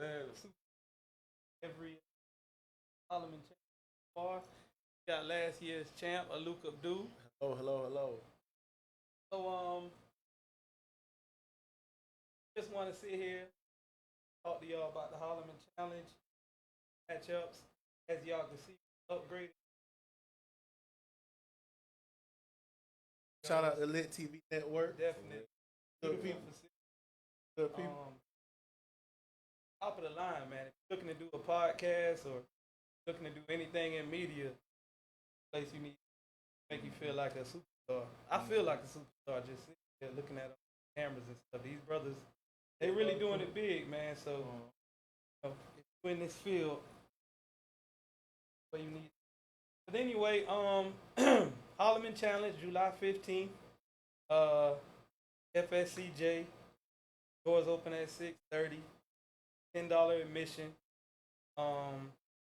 Every Holloman champ bar. Got last year's champ, Luke Abdul. Hello. So just want to sit here, talk to y'all about the Holloman Challenge matchups. As y'all can see, upgraded. Shout out to LitTv Network. Definitely. Good people. Good people. Top of the line, man. If you're looking to do a podcast or looking to do anything in media, place you need to make you feel like a superstar. I feel like a superstar just sitting there looking at cameras and stuff. These brothers, they really doing it big, man. So if you're in this field, what you need. But anyway, Holloman Challenge, July 15th. FSCJ. Doors open at 6:30. $10 admission.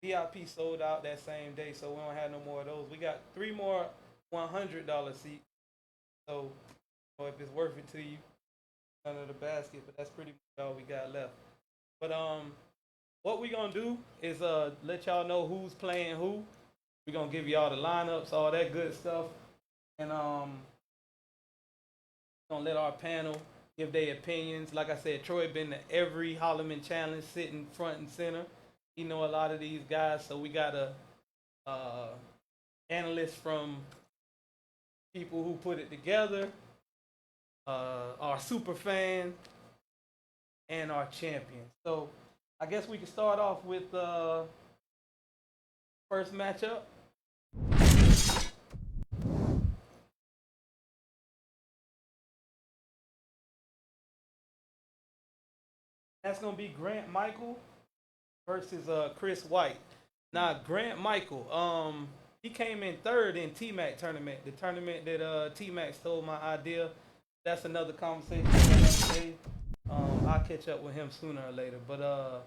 VIP sold out that same day, so we don't have no more of those. We got 3 more $100 seats. So, if it's worth it to you, under the basket. But that's pretty much all we got left. But what we gonna do is let y'all know who's playing who. We're gonna give y'all the lineups, all that good stuff, and gonna let our panel give their opinions. Like I said, Troy been to every Holloman Challenge, sitting front and center. He know a lot of these guys, so we got a analyst from people who put it together, our super fan, and our champion. So I guess we can start off with first matchup. That's gonna be Grant Michael versus Chris White. Now Grant Michael, he came in third in T-Mac tournament, the tournament that T-Mac stole my idea. That's another conversation for another day. I'll catch up with him sooner or later. But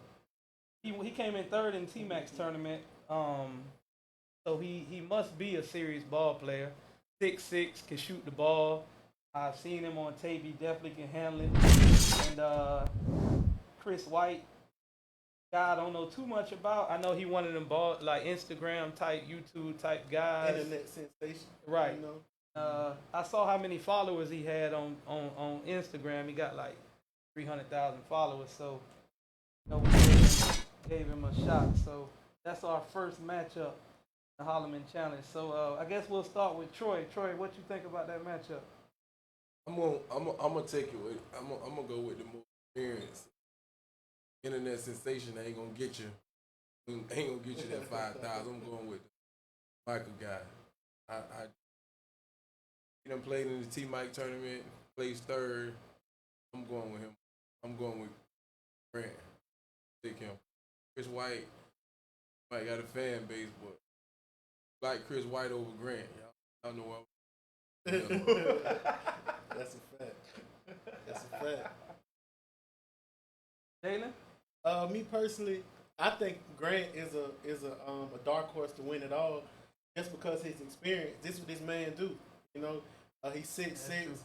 he came in third in T-Mac's tournament. So he must be a serious ball player. 6'6", can shoot the ball. I've seen him on tape. He definitely can handle it. And Chris White, guy I don't know too much about. I know he one of them ball like Instagram type, YouTube type guys. Internet sensation. Right. You know? I saw how many followers he had on Instagram. He got like 300,000 followers. So we gave him a shot. So that's our first matchup, the Holloman Challenge. So I guess we'll start with Troy. Troy, what you think about that matchup? I'm gonna take it with. I'm gonna go with the more experience. Internet sensation ain't gonna get you. Ain't gonna get you that 5,000. I'm going with the Michael guy. I he done played in the T Mike tournament, plays third. I'm going with him. I'm going with Grant. Take him. Chris White might got a fan base, but like Chris White over Grant. Y'all know what That's a fact. Jalen? Me personally, I think Grant is a dark horse to win it all, just because his experience. This is what this man do. You know, he's 6'6".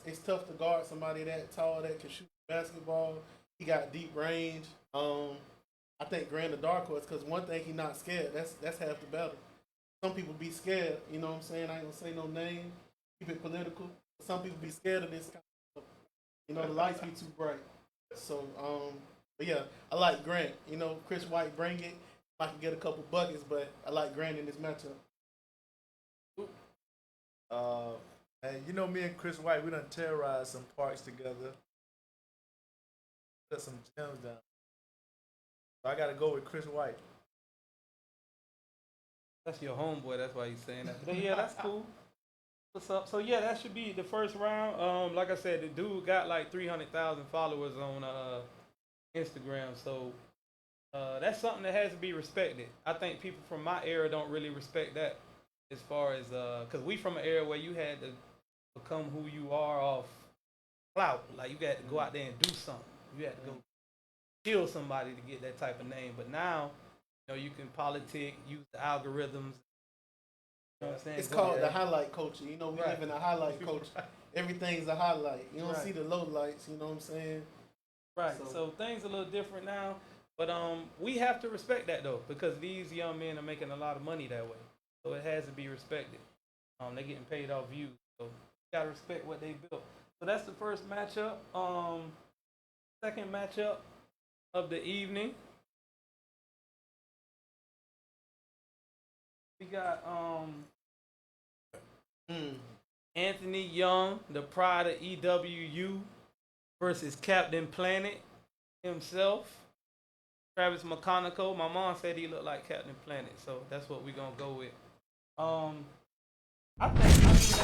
It's tough to guard somebody that tall that can shoot basketball. He got deep range. I think Grant a dark horse because one thing he not scared. That's half the battle. Some people be scared. You know what I'm saying? I ain't gonna say no name. Keep it political. Some people be scared of this kind of stuff. You know, the lights be too bright. So, but yeah, I like Grant. You know, Chris White bring it. I can get a couple buckets, but I like Grant in this matchup. And you know, me and Chris White, we done terrorized some parks together. Put some gems down. So I got to go with Chris White. That's your homeboy. That's why he's saying that. But yeah, that's cool. What's up? So yeah, that should be the first round. Like I said, the dude got like 300,000 followers on Instagram. So that's something that has to be respected. I think people from my era don't really respect that, as far as because we from an era where you had to become who you are off clout. Like you had to go out there and do something. You had to go kill somebody to get that type of name. But now, you know, you can politic, use the algorithms. You know what I'm saying? It's called the highlight culture. You know, we live in a highlight culture. Everything's a highlight. You don't see the low lights. You know what I'm saying? Right. So things a little different now, but we have to respect that though, because these young men are making a lot of money that way, so it has to be respected. They're getting paid off views, so you gotta respect what they built. So that's the first matchup. Second matchup of the evening, we got Anthony Young, the pride of EWU, versus Captain Planet himself, Travis McConico. My mom said he looked like Captain Planet, so that's what we're gonna go with. I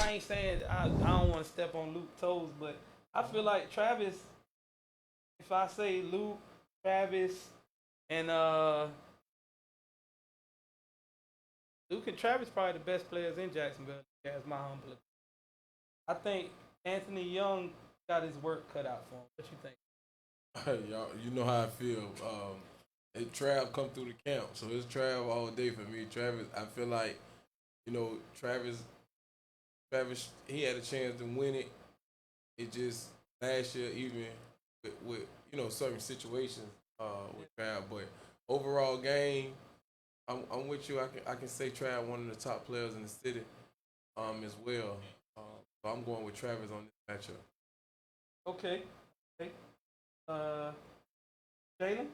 ain't saying I don't want to step on Luke's toes, but I feel like Travis. If I say Luke, Travis, and Luke and Travis probably the best players in Jacksonville. That's my humble opinion. I think Anthony Young got his work cut out for him. What you think? Hey, y'all, you know how I feel. Trav come through the camp, so it's Trav all day for me. Travis, I feel like, Travis, he had a chance to win it. It just last year, even with certain situations with Trav, but overall game, I'm with you. I can say Trav one of the top players in the city, as well. So I'm going with Travis on this matchup. Okay. Jalen?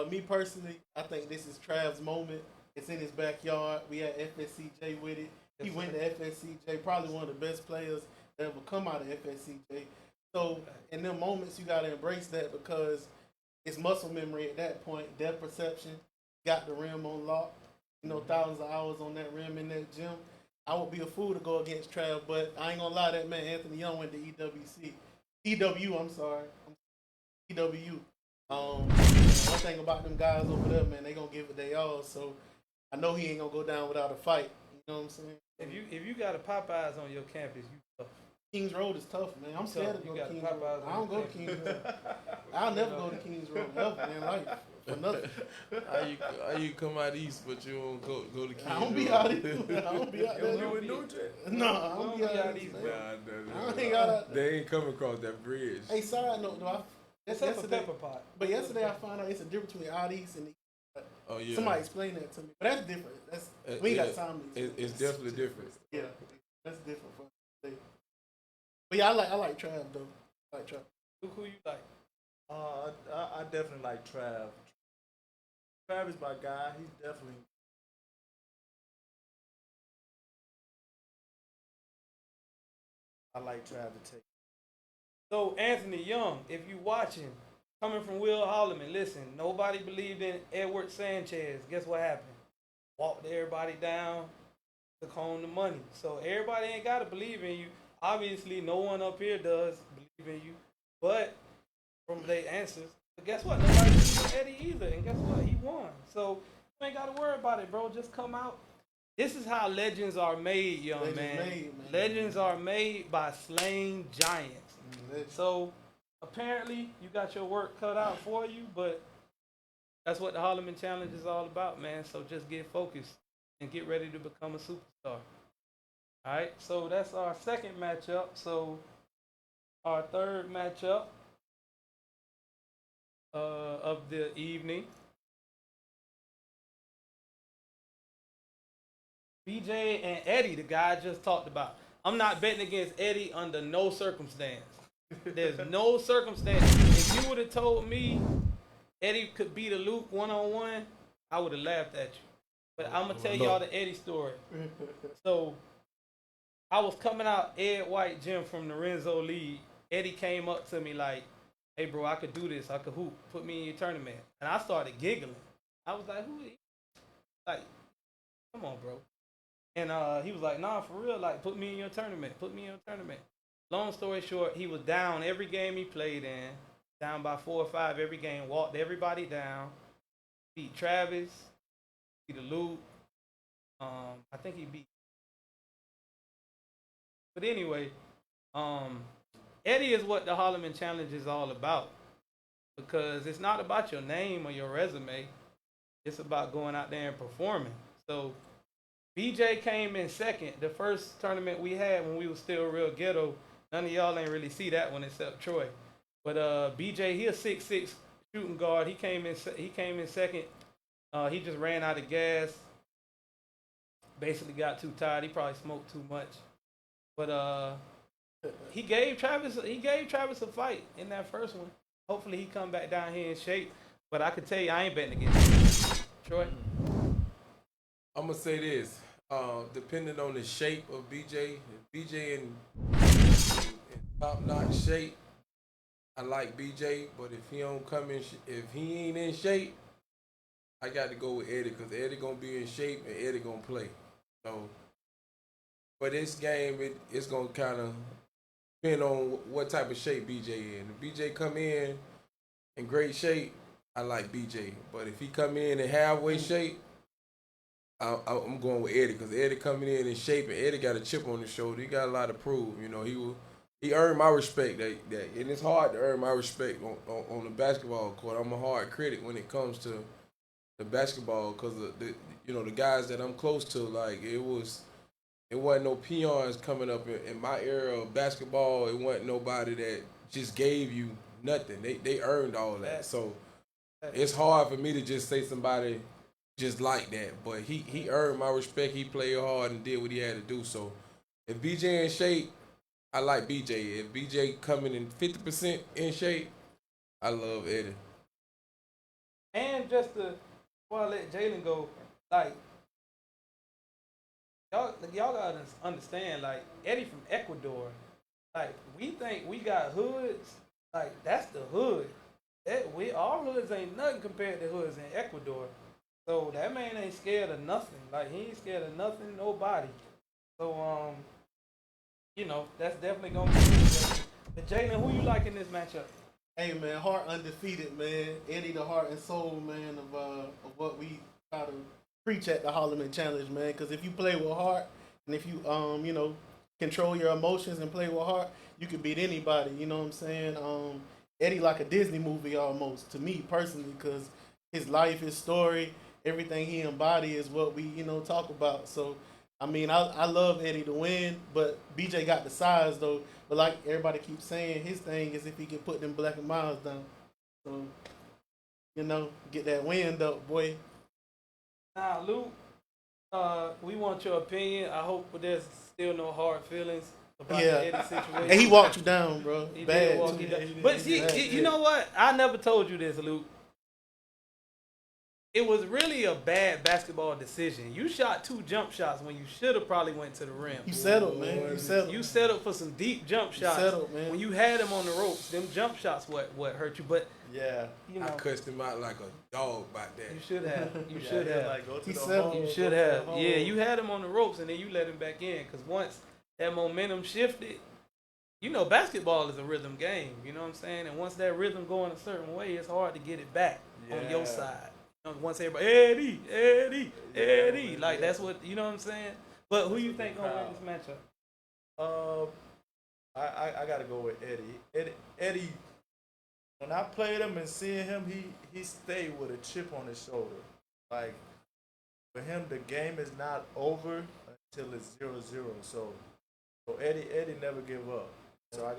Me personally, I think this is Trav's moment. It's in his backyard. We had FSCJ with it. He went to FSCJ, probably one of the best players that ever come out of FSCJ. So in them moments, you got to embrace that because it's muscle memory at that point, depth perception, got the rim on lock, thousands of hours on that rim in that gym. I would be a fool to go against Trav, but I ain't going to lie, that man Anthony Young went to EWU, I'm sorry. EWU. One thing about them guys over there, man, they going to give it their all, so I know he ain't going to go down without a fight. You know what I'm saying? If you got a Popeyes on your campus, you tough. Kings Road is tough, man. I'm scared to go to Kings Road. I don't go to Kings Road. I'll never go to Kings Road ever, man. Life for nothing. How you come out east, but you don't go to Kings Road? I don't be out east. I don't be out there. You in Newton? No, I don't be out east. Nah, I ain't got out. They ain't coming across that bridge. Hey, side note, though. Except for Pepper Pot. But yesterday I found out it's a difference between out east and east. Oh yeah. Somebody explained that to me. But that's different. We ain't got time to It's definitely different. Yeah, that's different for me. But yeah, I like Trav though. I like Trav. Who you like? I definitely like Trav. Trav is my guy. He's definitely. I like Trav to take. So Anthony Young, if you watching, coming from Will Holloman, listen, nobody believed in Edward Sanchez. Guess what happened? Walked everybody down, took home the money. So everybody ain't gotta believe in you. Obviously, no one up here does believe in you. But from their answers, but guess what? Nobody believes in Eddie either. And guess what? He won. So you ain't gotta worry about it, bro. Just come out. This is how legends are made, young man. Legends are made by slaying giants. So apparently you got your work cut out for you, but that's what the Holloman Challenge is all about, man. So just get focused and get ready to become a superstar. All right, so that's our second matchup. So our third matchup of the evening, BJ and Eddie, the guy I just talked about. I'm not betting against Eddie under no circumstance. There's no circumstance. If you would have told me Eddie could beat a Luke one-on-one, I would have laughed at you. But I'm going to tell y'all the Eddie story. So I was coming out Ed White gym from the Renzo League. Eddie came up to me like, hey, bro, I could do this. I could hoop. Put me in your tournament. And I started giggling. I was like, who is he? Like, come on, bro. And he was like, nah, for real, like, put me in your tournament. Put me in your tournament. Long story short, he was down every game he played in. Down by 4 or 5 every game. Walked everybody down. Beat Travis. Beat the Luke. I think he beat. But anyway, Eddie is what the Holloman Challenge is all about. Because it's not about your name or your resume. It's about going out there and performing. So BJ came in second. The first tournament we had when we was still real ghetto. None of y'all ain't really see that one except Troy. But BJ, he a 6'6" shooting guard. He came in second. He just ran out of gas. Basically got too tired. He probably smoked too much. But he gave Travis a fight in that first one. Hopefully he come back down here in shape. But I can tell you, I ain't betting against him. Troy? I'm gonna say this. Depending on the shape of BJ, if BJ in top-notch shape, I like BJ. But if he don't come in, if he ain't in shape, I got to go with Eddie because Eddie gonna be in shape and Eddie gonna play. So, for this game, it's gonna kind of depend on what type of shape BJ in. If BJ come in great shape, I like BJ. But if he come in halfway shape, I'm going with Eddie because Eddie coming in shape and Eddie got a chip on his shoulder. He got a lot to prove. You know, he earned my respect. That and it's hard to earn my respect on the basketball court. I'm a hard critic when it comes to the basketball because the guys that I'm close to, like it wasn't no peons coming up in my era of basketball. It wasn't nobody that just gave you nothing. They earned all that. So it's hard for me to just say somebody just like that. But he earned my respect. He played hard and did what he had to do. So if BJ in shape, I like BJ. If BJ coming in 50% in shape, I love Eddie. And just before I let Jalen go, like y'all gotta understand, like Eddie from Ecuador, like we think we got hoods, like that's the hood. Our hoods ain't nothing compared to hoods in Ecuador. So that man ain't scared of nothing. Like he ain't scared of nothing, nobody. So that's definitely gonna be good. But Jalen, who you like in this matchup? Hey man, Hart undefeated, man. Eddie the heart and soul, man, of what we try to preach at the Holloman Challenge, man. Because if you play with heart and if you control your emotions and play with heart, you can beat anybody. You know what I'm saying? Eddie like a Disney movie almost to me personally, because his life, his story, everything he embodies is what we talk about. So I mean, I love Eddie to win, but BJ got the size though. But like everybody keeps saying, his thing is if he can put them black and miles down. So, get that wind up, boy. Now, Luke, we want your opinion. I hope there's still no hard feelings about the Eddie situation. And he walked you down, bro. He Bad. did walk you down. But see, you know what? I never told you this, Luke. It was really a bad basketball decision. You shot 2 jump shots when you should have probably went to the rim. You settled, man. You settled for some deep jump shots. You settled, man. When you had him on the ropes, them jump shots what hurt you. But yeah, I cussed him out like a dog about that. You should have. You should have. Like, go to He the settled. hole, You should have. Yeah, you had him on the ropes and then you let him back in. Because once that momentum shifted, basketball is a rhythm game. You know what I'm saying? And once that rhythm going a certain way, it's hard to get it back on your side. Once everybody, Eddie, like that's what you know what I'm saying. But who you think gonna win this matchup? I gotta go with Eddie. Eddie, when I played him and seeing him, he stayed with a chip on his shoulder. Like for him, the game is not over until it's 0-0. So Eddie never give up. So I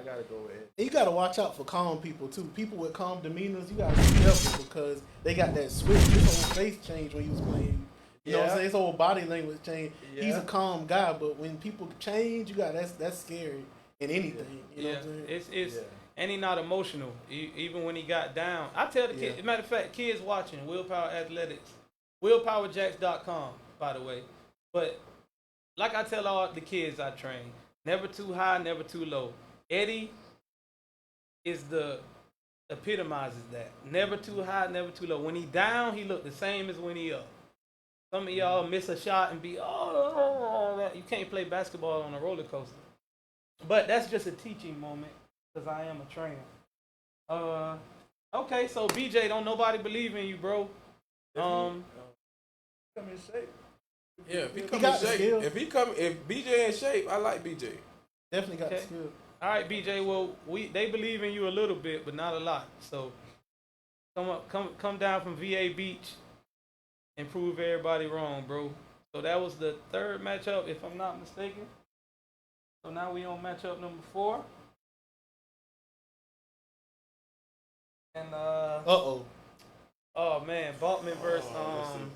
gotta go with Eddie. You gotta watch out for calm people too. People with calm demeanors, you gotta be careful because they got that switch. His whole face changed when he was playing. You know what I'm saying? His whole body language changed. Yeah. He's a calm guy, but when people change, that's scary in anything. You know what I'm saying? And he not emotional. Even when he got down, I tell the kids. Matter of fact, kids watching Willpower Athletics, willpowerjax.com, by the way. But like I tell all the kids I train. Never too high, never too low. Eddie is epitomizes that. Never too high, never too low. When he down, he look the same as when he up. Some of y'all miss a shot and be, you can't play basketball on a roller coaster. But that's just a teaching moment because I am a trainer. Okay, so BJ, don't nobody believe in you, bro. Come in shape. Yeah, if he come in shape, if BJ in shape, I like BJ. Definitely got the skill. All right, BJ. Well, they believe in you a little bit, but not a lot. So come down from VA Beach and prove everybody wrong, bro. So that was the third matchup, if I'm not mistaken. So now we on matchup number 4. And oh. oh man, Balkman versus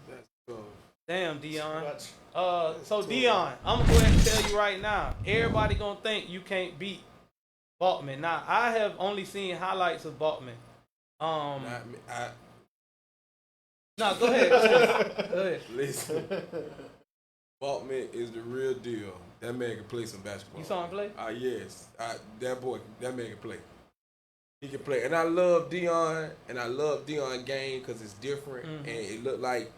That's tough. damn Dion. Much. So Dion, I'm gonna go ahead and tell you right now. Everybody gonna think you can't beat Balkman. Now I have only seen highlights of Balkman. Not me. No, go ahead. Go ahead. Listen, Balkman is the real deal. That man can play some basketball. You saw him play? Yes. That man can play. He can play. And I love Dion, and I love Dion game because it's different, and it looked like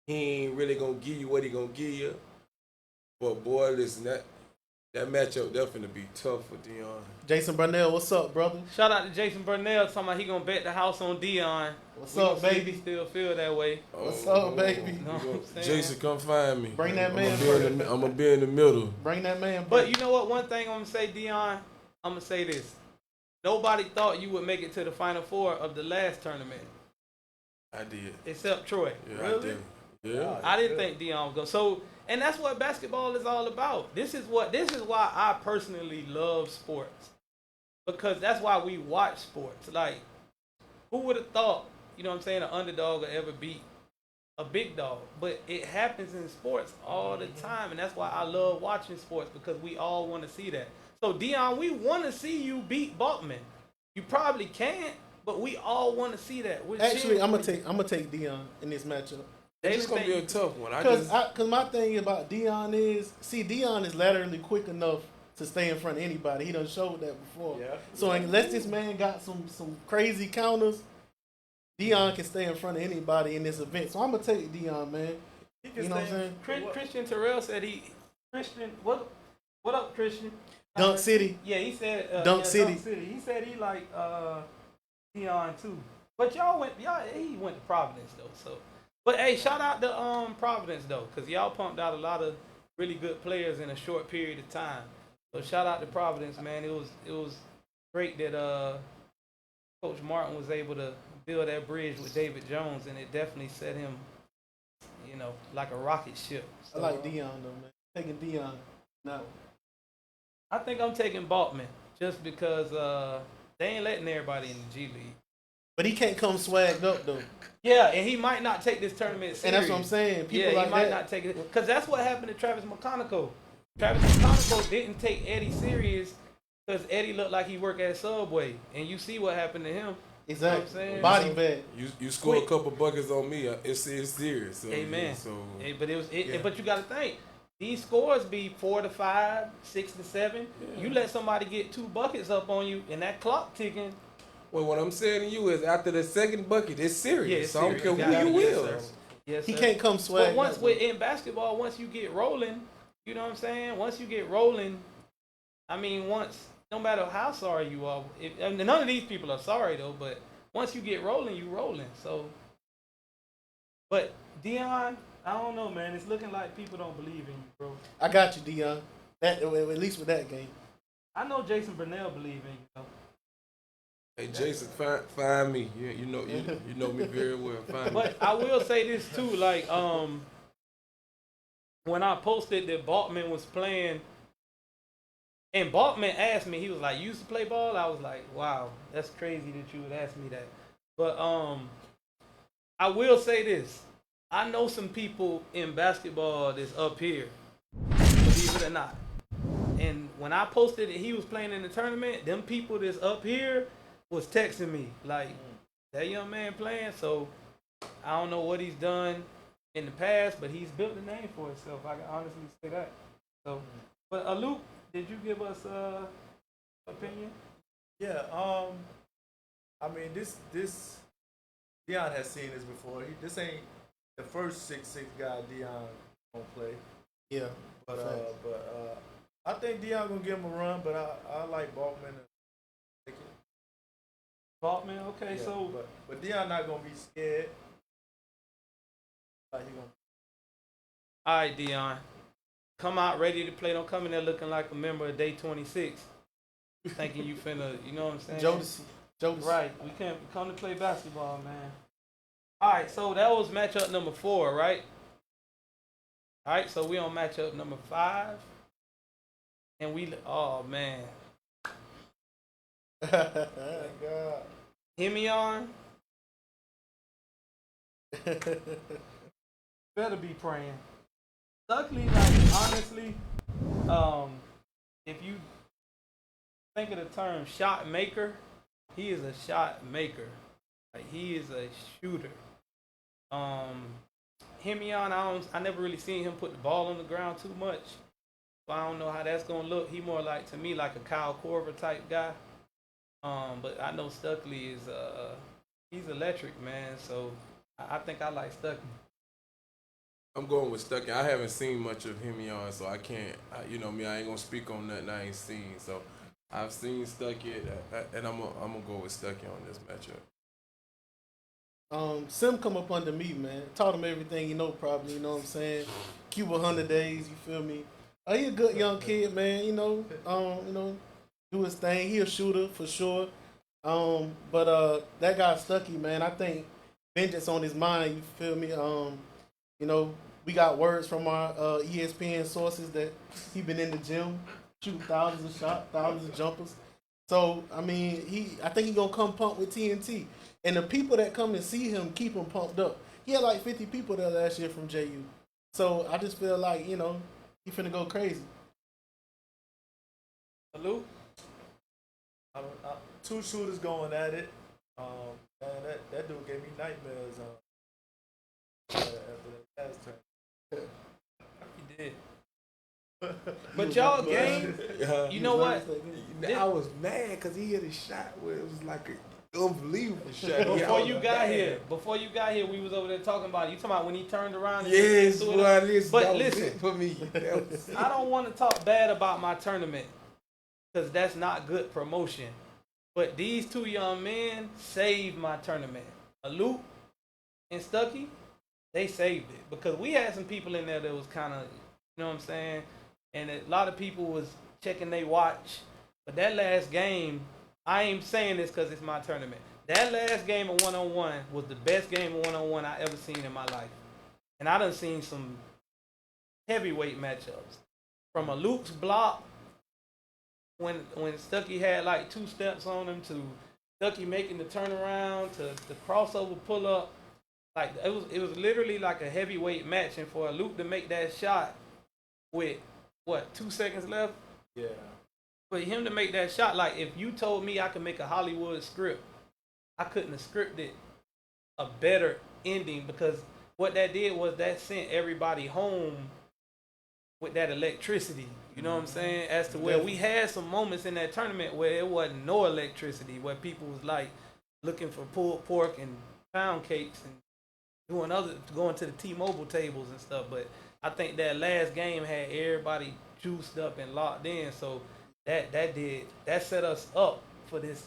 he ain't really going to give you what he going to give you. But, boy, listen, that matchup definitely be tough for Dion. Jason Burnell, what's up, brother? Shout out to Jason Burnell talking about he gonna bet the house on Dion. What's We up, gonna see if baby? he still feel that way. What's up, baby? You know what I'm saying? Jason, come find me. Bring that man I'm going to be in the middle. Bring that man. But you know what? One thing I'm gonna say, Dion. I'm gonna say this. Nobody thought you would make it to the Final Four of the last tournament, I did. except Troy. Yeah, Really? I did. Yeah. I didn't think Dion would go. So, and that's what basketball is all about. This is why I personally love sports, because that's why we watch sports. Like, who would have thought, you know what I'm saying, an underdog would ever beat a big dog? But it happens in sports all the time, and that's why I love watching sports, because we all want to see that. So, Dion, we want to see you beat Balkman. You probably can't, but we all want to see that. We're Actually, cheering I'm for you. gonna take Dion in this matchup. It's just going to be a tough one. Because my thing about Dion is, Dion is laterally quick enough to stay in front of anybody. He done showed that before. Yeah. So unless this man got some crazy counters, Dion can stay in front of anybody in this event. So I'm gonna take Dion, man. He can You know what I'm stay saying? Christian Terrell said what up, Christian? Dunk City. Yeah, he said Dunk City. He said he like Dion too. But he went to Providence though. So, but hey, shout out to Providence though, because y'all pumped out a lot of really good players in a short period of time. So shout out to Providence, man. It was great that Coach Martin was able to build that bridge with David Jones, and it definitely set him, like a rocket ship. So, I like Dion though, man. Taking Dion. No. I think I'm taking Balkman just because they ain't letting everybody in the G League. But he can't come swagged up though. Yeah, and he might not take this tournament serious. And that's what I'm saying. People he like might that. not take it, because that's what happened to Travis McConaughey. Travis McConaughey didn't take Eddie serious because Eddie looked like he worked at Subway, and you see what happened to him. Exactly. You know what I'm saying? Body bag. You score a couple buckets on me, it's serious. So, Amen. So, But you got to think, these scores be 4 to 5, 6 to 7. Yeah. You let somebody get 2 buckets up on you, and that clock ticking. well, what I'm saying to you is after the second bucket, it's serious. Yeah, it's so I don't care serious. who you Yes, will. sir. Yes, He sir. can't come But swagged up. in basketball, once you get rolling, you know what I'm saying? Once you get rolling, I mean, no matter how sorry you are, and none of these people are sorry though, but once you get rolling, you rolling. So, but Dion, I don't know, man. It's looking like people don't believe in you, bro. I got you, Dion. At least with that game. I know Jason Burnell believe in you, though. Hey Jason, find me. You know me very well. Find me. But I will say this too, like when I posted that Balkman was playing, and Balkman asked me, he was like, "You used to play ball?" I was like, "Wow, that's crazy that you would ask me that." But I will say this: I know some people in basketball that's up here, believe it or not. And when I posted that he was playing in the tournament, them people that's up here was texting me like, "That young man playing." So I don't know what he's done in the past, but he's built a name for himself. I can honestly say that. So, but Luke, did you give us opinion? Yeah. I mean, this Dion has seen this before. This ain't the first 6'6" guy Dion gonna play. Yeah. But I think Dion gonna give him a run. But I like Balkman. Balkman, okay. Yeah, So, but Dion not gonna be scared. Like he gonna. all right, Dion, come out ready to play. Don't come in there looking like a member of Day 26, thinking you finna, you know what I'm saying? Jodeci. Right. We can't come to play basketball, man. All right, so that was matchup number 4, right? All right, so we on matchup number 5. And oh, man. Thank God. Himion better be praying. Luckily, like honestly, if you think of the term shot maker, he is a shot maker. Like he is a shooter. Himion, I never really seen him put the ball on the ground too much. So I don't know how that's gonna look. He more like to me like a Kyle Korver type guy. But I know Stuckley is he's electric, man. So I think I like Stuckley. I'm going with Stuckey. I haven't seen much of him on, so I can't. You know me, I ain't gonna speak on nothing I ain't seen. So I've seen Stuckey, and I'm gonna go with Stuckey on this matchup. Sim come up under me, man. Taught him everything you know, probably. You know what I'm saying? Cuba 100 days. You feel me? He a good young kid, man. Do his thing. He a shooter for sure. But that guy Stuckey, man. I think vengeance on his mind. You feel me? We got words from our ESPN sources that he been in the gym shooting thousands of shots, thousands of jumpers. So I mean, I think he gonna come pumped with TNT. And the people that come and see him keep him pumped up. He had like 50 people there last year from JU. So I just feel like, he finna go crazy. Salute. Two shooters going at it. Man, that dude gave me nightmares after that last turn. He did. But y'all game, you know what? I was mad because he hit a shot where it was like an unbelievable shot. Before you got here, we was over there talking about it. You talking about when he turned around? And Yes, boy, but listen, for me. I don't want to talk bad about my tournament because that's not good promotion. But these two young men saved my tournament. Luke and Stuckey, they saved it because we had some people in there that was kind of, you know what I'm saying, and a lot of people was checking their watch. But that last game, I ain't saying this because it's my tournament. That last game of one-on-one was the best game of one-on-one I ever seen in my life. And I done seen some heavyweight matchups. From a Luke's block, when Stuckey had like 2 steps on him, to Stuckey making the turnaround, to the crossover pull-up. Like, it was literally like a heavyweight match. And for Luke to make that shot with, 2 seconds left? Yeah. For him to make that shot, like if you told me I could make a Hollywood script, I couldn't have scripted a better ending because what that did was that sent everybody home with that electricity. You know what I'm saying? As to where we had some moments in that tournament where it wasn't no electricity, where people was like looking for pulled pork and pound cakes and going to the T-Mobile tables and stuff. But I think that last game had everybody juiced up and locked in. So that set us up for this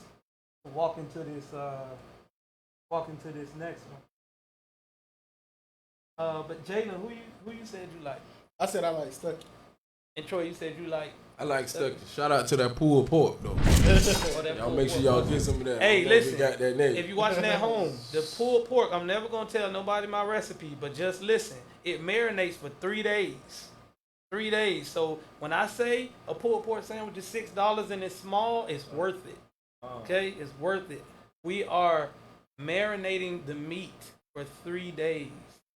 walk into this next one. But Jalen, who you said you like? I said I like Stuckey. And Troy, you said you like. I like Stuckey. Shout out to that pulled pork though. Y'all make sure y'all get some of that. Hey, listen, got that name. if you're watching at home, the pulled pork, I'm never gonna tell nobody my recipe, but just listen. It marinates for 3 days. 3 days. So when I say a pulled pork sandwich is $6 and it's small, it's worth it. Okay, it's worth it. We are marinating the meat for 3 days.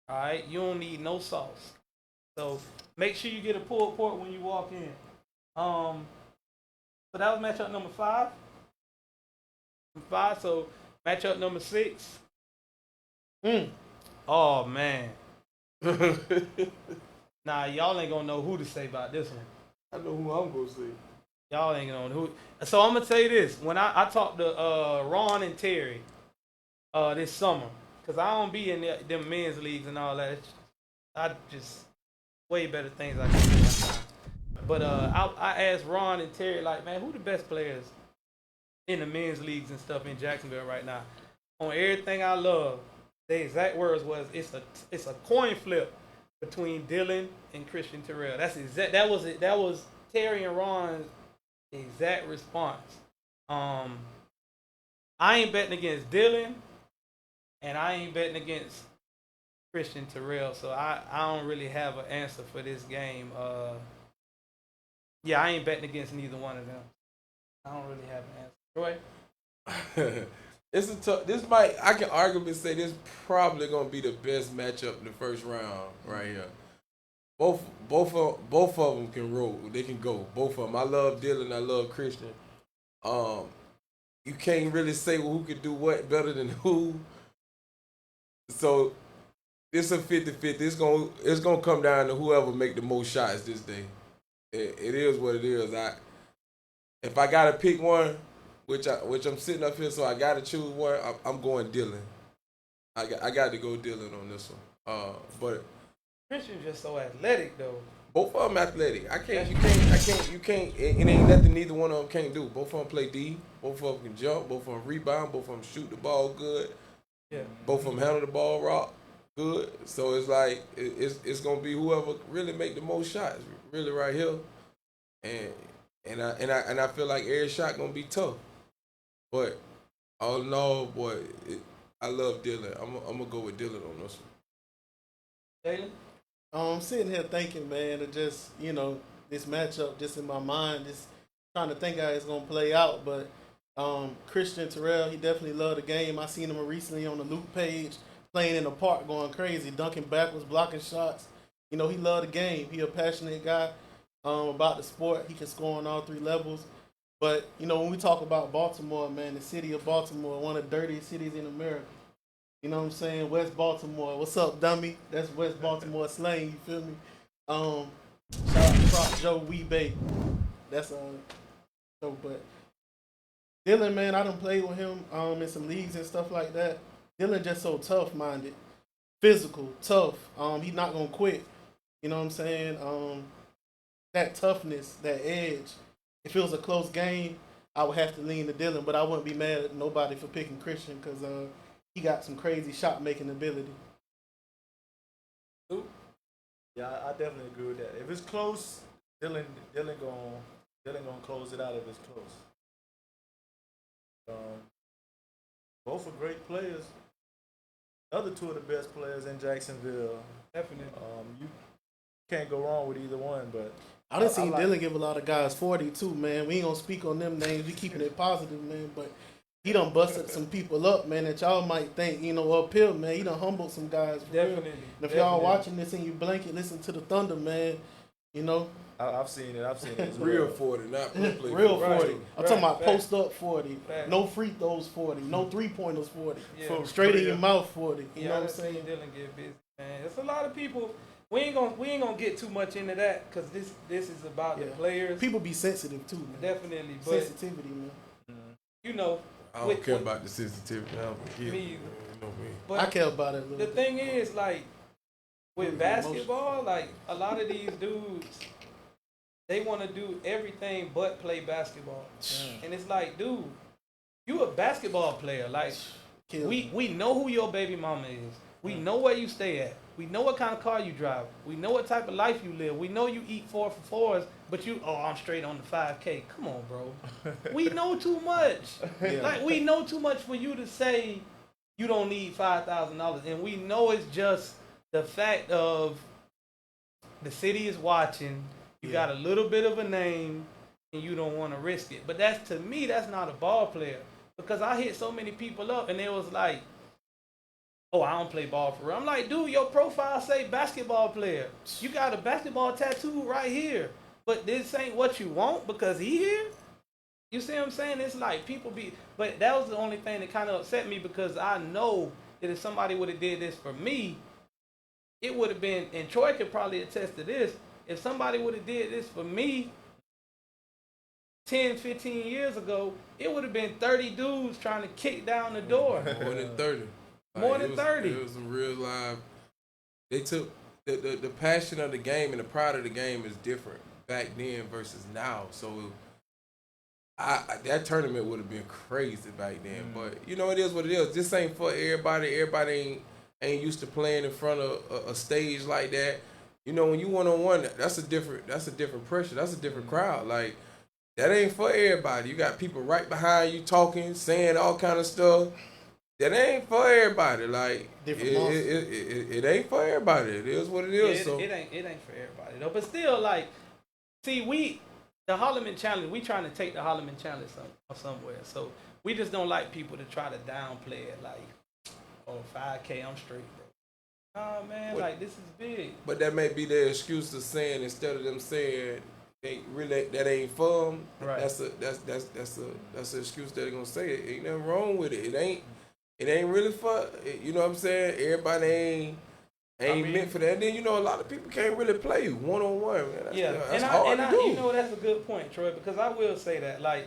All right, you don't need no sauce. So make sure you get a pulled pork when you walk in. So that was matchup number 5. So matchup number 6. Oh man. Nah, y'all ain't gonna know who to say about this one. I know who I'm gonna say. Y'all ain't gonna know who. So I'm gonna tell you this. When I talked to Ron and Terry this summer, cause I don't be in them men's leagues and all that. I just way better things I can do my time. But I asked Ron and Terry, like, man, who the best players in the men's leagues and stuff in Jacksonville right now? On everything I love, the exact words was it's a coin flip between Dylan and Christian Terrell. That's exact. That was it. That was Terry and Ron's exact response. I ain't betting against Dylan, and I ain't betting against Christian Terrell. So I don't really have an answer for this game. Yeah, I ain't betting against neither one of them. I don't really have an answer. Troy? It's a tough. I can arguably say this probably gonna be the best matchup in the first round right here. Both of them can roll. They can go. Both of them. I love Dylan. I love Christian. You can't really say who could do what better than who. So it's a 50-50. It's gonna come down to whoever make the most shots this day. It is what it is. If I gotta pick one, which I'm sitting up here, so I gotta choose one. I'm going Dylan. I got to go Dylan on this one. But Christian's just so athletic though. both of them athletic. You can't. It ain't nothing neither one of them can't do. Both of them play D. Both of them can jump. Both of them rebound. Both of them shoot the ball good. Yeah. Both of them handle the ball rock good. So it's like it's gonna be whoever really make the most shots, really right here. And I feel like every shot gonna be tough. But all in all, boy, I love Dylan. I'm gonna go with Dylan on this one. Jalen? I'm sitting here thinking, man, of just, this matchup just in my mind, just trying to think how it's going to play out. But Christian Terrell, he definitely loved the game. I seen him recently on the Luke page playing in the park going crazy, dunking backwards, blocking shots. He loved the game. He a passionate guy about the sport. He can score on all three levels. But, when we talk about Baltimore, man, the city of Baltimore, one of the dirtiest cities in America. You know what I'm saying? West Baltimore. What's up, dummy? That's West Baltimore slang, you feel me? Shout out to Prop Joe Weebay. That's but Dylan, man, I done played with him in some leagues and stuff like that. Dylan just so tough minded. Physical, tough. He's not gonna quit. You know what I'm saying? That toughness, that edge. If it was a close game, I would have to lean to Dylan, but I wouldn't be mad at nobody for picking Christian because he got some crazy shot making ability. Yeah, I definitely agree with that. If it's close, Dylan gonna close it out if it's close. Both are great players. Other two of the best players in Jacksonville. Definitely. You can't go wrong with either one, but I done seen Dylan give a lot of guys 40 too, man. We ain't gonna speak on them names. We keeping it positive, man, but he done busted some people up, man, that y'all might think, uphill, man. He done humbled some guys. Definitely. And if y'all watching this in your blanket, listen to the Thunder, man. I've seen it. It's real 40, not play. Real 40. Right. I'm talking about Fact. post up 40. Fact. No free throws 40. No 3-pointers 40. Yeah. Straight in your mouth 40. You know what I'm I've seen saying? Dylan get busy, man. There's a lot of people. We ain't gonna get too much into that because this is about the players. People be sensitive too, man. Definitely, but Sensitivity, man. I don't care about the sensitivity. I don't care. Me either. You know me. But I care about it a little the bit. thing is, like, with Emotion. basketball, like, a lot of these dudes, they want to do everything but play basketball. And it's like, dude, you a basketball player. Like, we know who your baby mama is. We know where you stay at. We know what kind of car you drive. We know what type of life you live. We know you eat 4 for 4s, but I'm straight on the 5K. Come on, bro. We know too much. Yeah. Like, we know too much for you to say you don't need $5,000. And we know it's just the fact of the city is watching. You got a little bit of a name, and you don't want to risk it. But to me, that's not a ball player. Because I hit so many people up, and it was like, oh, I don't play ball for real. I'm like, dude, your profile say basketball player. You got a basketball tattoo right here. But this ain't what you want because he here? You see what I'm saying? It's like but that was the only thing that kind of upset me because I know that if somebody would have did this for me, it would have been, and Troy could probably attest to this, if somebody would have did this for me 10, 15 years ago, it would have been 30 dudes trying to kick down the door. More than 30. More than 30. It was some real live. They took the passion of the game and the pride of the game is different back then versus now. So that tournament would have been crazy back then. But it is what it is. This ain't for everybody. Everybody ain't used to playing in front of a stage like that. When you 1-on-1, that's a different pressure. That's a different crowd. Like, that ain't for everybody. You got people right behind you talking, saying all kind of stuff. That ain't for everybody. Like, it ain't for everybody. It is what it is. It ain't for everybody though. But still, like, see, the Holloman Challenge, we trying to take the Holloman Challenge somewhere. So we just don't like people to try to downplay it. Like, oh, 5K, I'm straight, bro. Oh man, What- like this is big. But that may be their excuse to saying instead of them saying they really that ain't fun. Right. That's an excuse that they're gonna say. It ain't nothing wrong with it. It ain't really fun. You know what I'm saying? Everybody ain't meant for that. And then you know a lot of people can't really play one-on-one. Man. That's hard to do. You know that's a good point, Troy, because I will say that like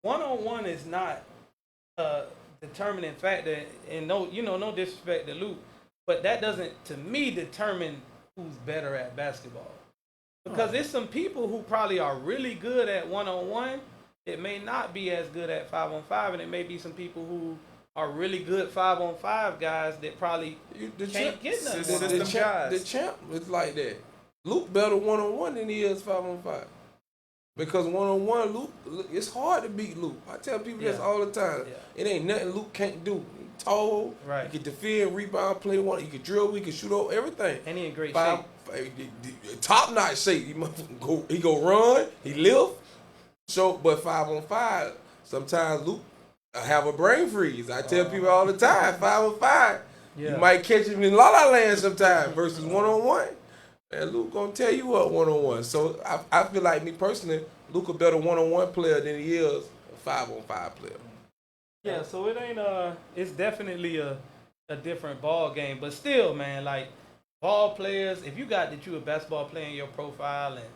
one-on-one is not a determining factor, and no disrespect to Luke, but that doesn't to me determine who's better at basketball. Because there's some people who probably are really good at one-on-one. It may not be as good at 5-on-5, and it may be some people who are really good 5-on-5 guys that probably can't get nothing. The champ is like that. Luke better one-on-one than he is 5-on-5. Because one-on-one, Luke, it's hard to beat Luke. I tell people this all the time. Yeah. It ain't nothing Luke can't do. He tall, Right. he can defend, rebound, play one. He can drill, he can shoot over everything. And he in great shape. Top notch shape. He go run, he lift. So, but 5-on-5, sometimes Luke have a brain freeze. I tell people all the time, 5-on-5, you might catch him in La La Land sometime versus one-on-one. And Luke gonna tell you what one-on-one. So I feel like me personally, Luke a better one-on-one player than he is a 5-on-5 player. Yeah, so it ain't it's definitely a different ball game, but still, man, like ball players, if you got that you a basketball player in your profile and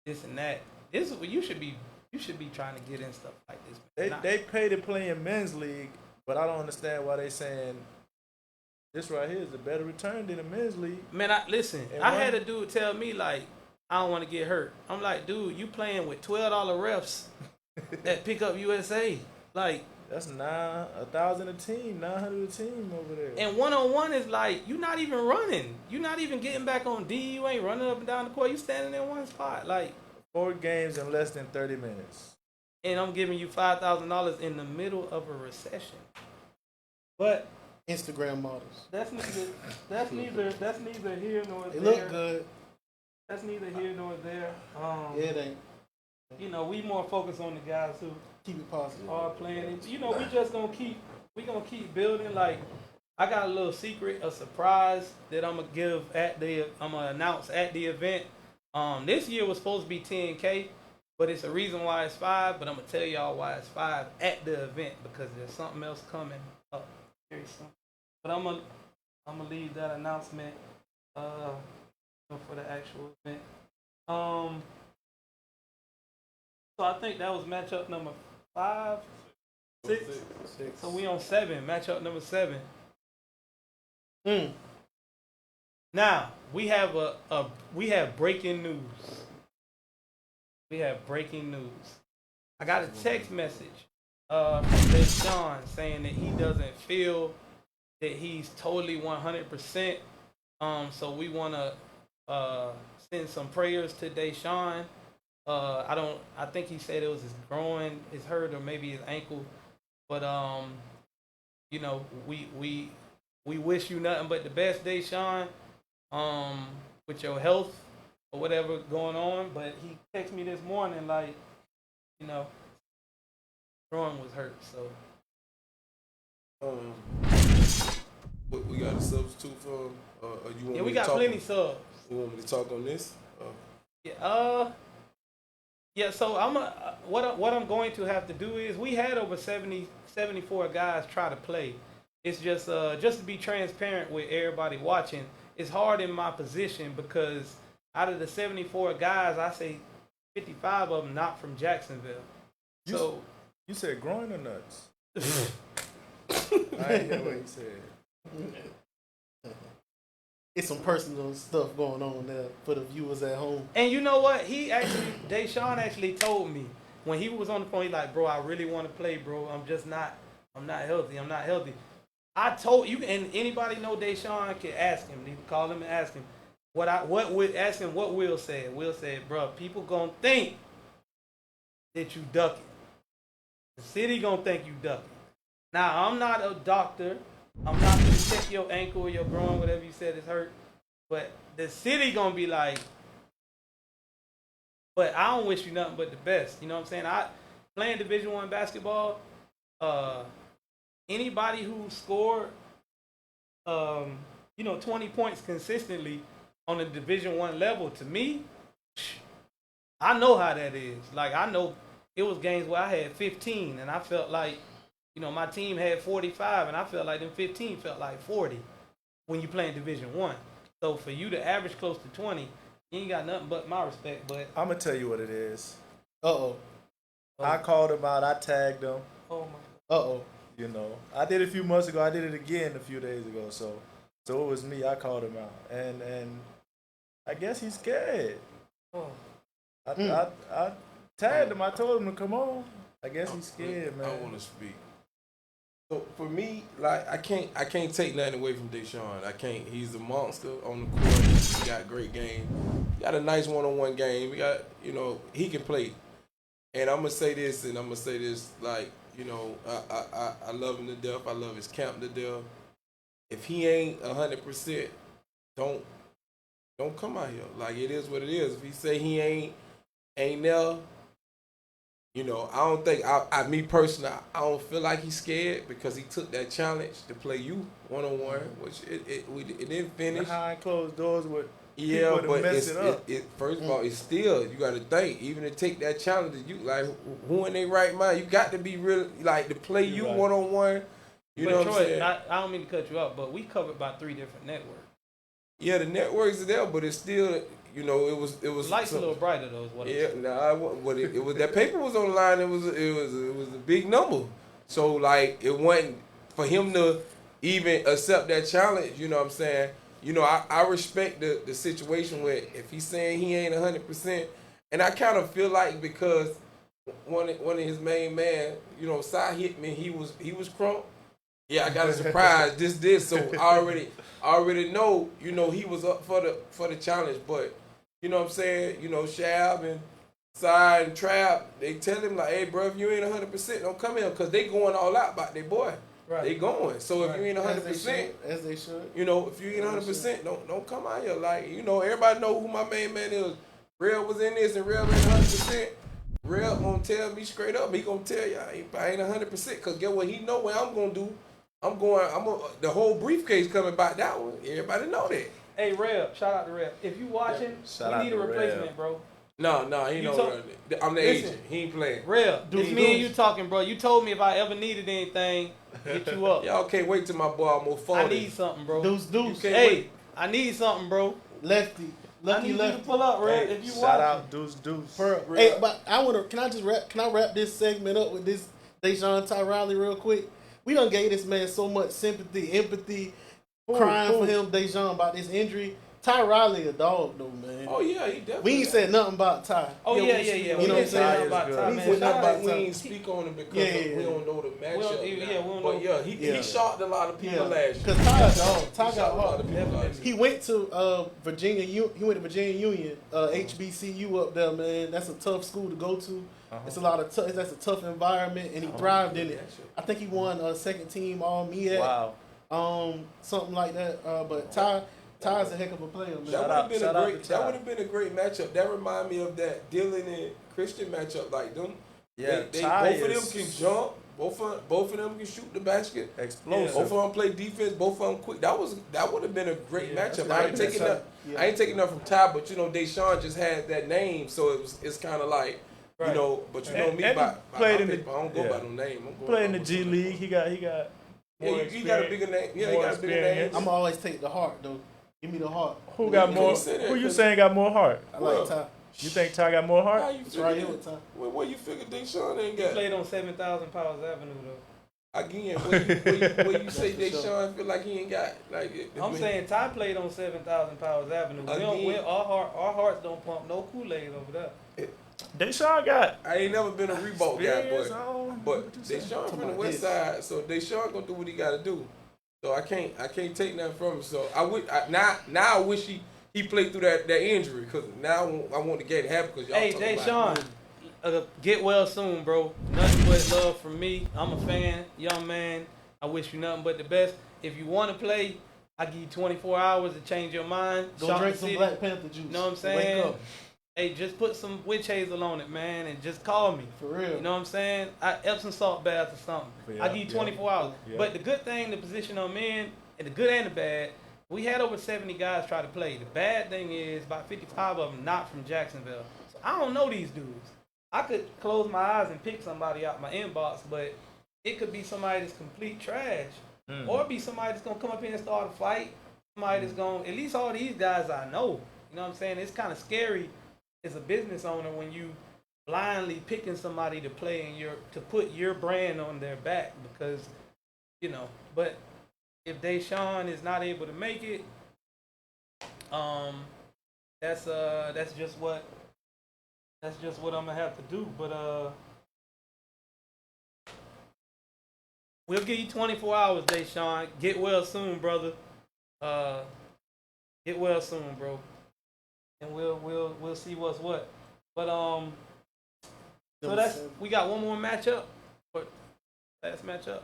this and that, this is what you should be trying to get in stuff like this. They pay to play in men's league, but I don't understand why they saying this right here is a better return than the men's league. Man, I had a dude tell me like I don't want to get hurt. I'm like, dude, you playing with $12 refs at Pickup USA, like. That's $1,000 a team, $900 a team over there. And one-on-one is like, you're not even running. You're not even getting back on D. You ain't running up and down the court. You standing in one spot. Like 4 games in less than 30 minutes. And I'm giving you $5,000 in the middle of a recession. But Instagram models. that's neither here nor They there. look good. That's neither here nor there. Yeah, it ain't. You know, we more focused on the guys who Keep it positive. are playing. You know, we just gonna keep building. Like, I got a little secret, a surprise that I'm gonna announce at the event. This year was supposed to be 10K, but it's a reason why it's 5. But I'm gonna tell y'all why it's 5 at the event because there's something else coming up very soon. But I'm gonna leave that announcement for the actual event. So I think that was matchup number 5, 6. So we on 7, matchup number 7. Now we have we have breaking news. We have breaking news. I got a text message from Deshaun saying that he doesn't feel that he's totally 100%. So we want to send some prayers to Deshaun. I think he said it was his groin, his hurt, or maybe his ankle. But you know, we wish you nothing but the best, Deshaun, with your health or whatever going on. But he texted me this morning like, you know, groin was hurt. So we got a substitute for him. You want we got plenty subs. You want me to talk on this? Yeah, so what I'm going to have to do is we had over 74 guys try to play. It's just to be transparent with everybody watching. It's hard in my position because out of the 74 guys, I say 55 of them not from Jacksonville. So you said groin or nuts? I didn't hear what you said. It's some personal stuff going on there for the viewers at home. And you know what? Deshaun actually told me when he was on the phone, he's like, bro, I really want to play, bro. I'm not healthy. I told you, and anybody know Deshaun can ask him. You can call him and ask him. Ask him what Will said. Will said, bro, people gonna think that you ducking. The city gonna think you ducking. Now, I'm not a doctor. I'm not going to check your ankle or your groin, whatever you said is hurt. But the city going to be like, but I don't wish you nothing but the best. You know what I'm saying? Playing Division I basketball, Anybody who scored, 20 points consistently on the Division I level, to me, I know how that is. Like, I know it was games where I had 15, and I felt like, my team had 45, and I felt like them 15 felt like 40 when you playing Division I. So for you to average close to 20, you ain't got nothing but my respect. But I'm gonna tell you what it is. Uh-oh. I called him out. I tagged him. oh my, Uh-oh. I did it a few months ago. I did it again a few days ago. So it was me. I called him out, and I guess he's scared. oh. I tagged him. I told him to come on. I guess he's scared, man. I want to speak. So for me, like I can't take nothing away from Deshaun. I can't. He's a monster on the court. He got great game. He got a nice one-on-one game. He got, he can play. And I'm gonna say this, like, I love him to death. I love his camp to death. If he ain't 100%, don't come out here. Like, it is what it is. If he say he ain't there. I don't think, me personally, I don't feel like he's scared because he took that challenge to play you one-on-one, which it didn't finish. Behind closed doors with Yeah, people but to mess it up. First of all, it's still, you got to think, even to take that challenge, you like, who in their right mind, you got to be real, like, to play you right. one-on-one, you know what I'm saying? I don't mean to cut you off, but we covered by 3 different networks. Yeah, the networks are there, but it's still, it was Light's a little brighter though. Is what yeah, it was that paper was on the line. It was a big number. So like it wasn't for him to even accept that challenge. You know what I'm saying? I respect the situation where if he's saying he ain't 100%, and I kind of feel like because one of his main man, Cy hit me. He was crunk. Yeah, I got a surprise. this. So I already know. He was up for the challenge, but. You know what I'm saying? Shab and Cy and Trap, they tell him like, hey, bro, if you ain't 100%, don't come in because they going all out about their boy. Right. They going. So if you ain't 100%, as they should. if you ain't 100%, don't come out here. Like, everybody know who my main man is. Real was in this and Real ain't 100%. Real gonna tell me straight up. He gonna tell you I ain't 100% because get what he know what I'm gonna do. The whole briefcase coming back that one. Everybody know that. Hey, Reb, shout out to Reb. If you watching, we need a replacement, bro. No, he don't. I'm the agent. He ain't playing. Reb, it's me and you talking, bro. You told me if I ever needed anything, hit you up. Y'all can't wait till my boy almost 40. I need something, bro. Deuce. Hey, I need something, bro. Lefty. I need you to pull up, Reb. If you Shout watching. out Deuce. Hey, but can I wrap this segment up with this Deshaun Riley real quick? We done gave this man so much sympathy, empathy, crying for him, Deshaun, about this injury. Ty Riley a dog though, man. Oh yeah, he definitely. We ain't said nothing about Ty. Oh yeah. You know what I'm saying? About Ty, We man. said nothing about we Ty. ain't speak on him because we don't know the matchup. we don't but know. he shocked a lot of people last year. Because Ty a dog. Ty He got shocked a lot hard. of people last year. He went to Virginia. He went to Virginia Union, HBCU up there, man. That's a tough school to go to. It's a lot of that's a tough environment, and he thrived in it. I think he won second team All MEAC. Wow. Something like that. But Ty's a heck of a player, man. That would have been a great matchup. That remind me of that Dylan and Christian matchup. Like them, Yeah, both of them can jump. Both of them can shoot the basket. Explosive. Both of them play defense. Both of them quick. That would have been a great matchup. I ain't taking enough from Ty, but Deshaun just had that name, so it's kind of like. Right. But me, and I don't go by yeah. no name. Played in the G League. He got. Yeah, you got a bigger name. Yeah, you got a bigger name. I'm always take the heart though. Give me the heart. Who got more? Who you saying got more heart? I like Ty. You think Ty got more heart? How you It's figure right that? here with Ty. Where you figure Deshaun ain't He got? played on 7,000 Powers Avenue though. Again, where you say Deshaun feel like he ain't got I'm saying Ty played on 7,000 Powers Avenue. Our hearts don't pump no Kool-Aid over there. Deshaun got. I ain't never been a Reebok guy, experience but Deshaun from the West Side, so Deshaun gonna do what he gotta do. So I can't take nothing from him. So now I wish he played through that injury because now I want to get it happen because y'all Hey, talking about Deshaun, get well soon, bro. Nothing but love from me. I'm a fan, young man. I wish you nothing but the best. If you want to play, I give you 24 hours to change your mind. Go drink some Black Panther juice. Know what I'm saying? Wake up. hey, just put some witch hazel on it, man, and just call me. For real. You know what I'm saying? Epsom salt baths or something. Yeah, I give you 24 hours. yeah. But the good thing, the position I'm in, and the good and the bad, we had over 70 guys try to play. The bad thing is about 55 of them not from Jacksonville. So I don't know these dudes. I could close my eyes and pick somebody out my inbox, but it could be somebody that's complete trash. Or be somebody that's going to come up here and start a fight. Somebody that's going to, at least all these guys I know. You know what I'm saying? It's kind of scary as a business owner when you blindly picking somebody to play in to put your brand on their back because, you know, but if Deshaun is not able to make it, that's just what I'm gonna have to do. But we'll give you 24 hours, Deshaun. Get well soon, brother. Get well soon, bro. And we'll see what's what. But so we got one more matchup. But last matchup.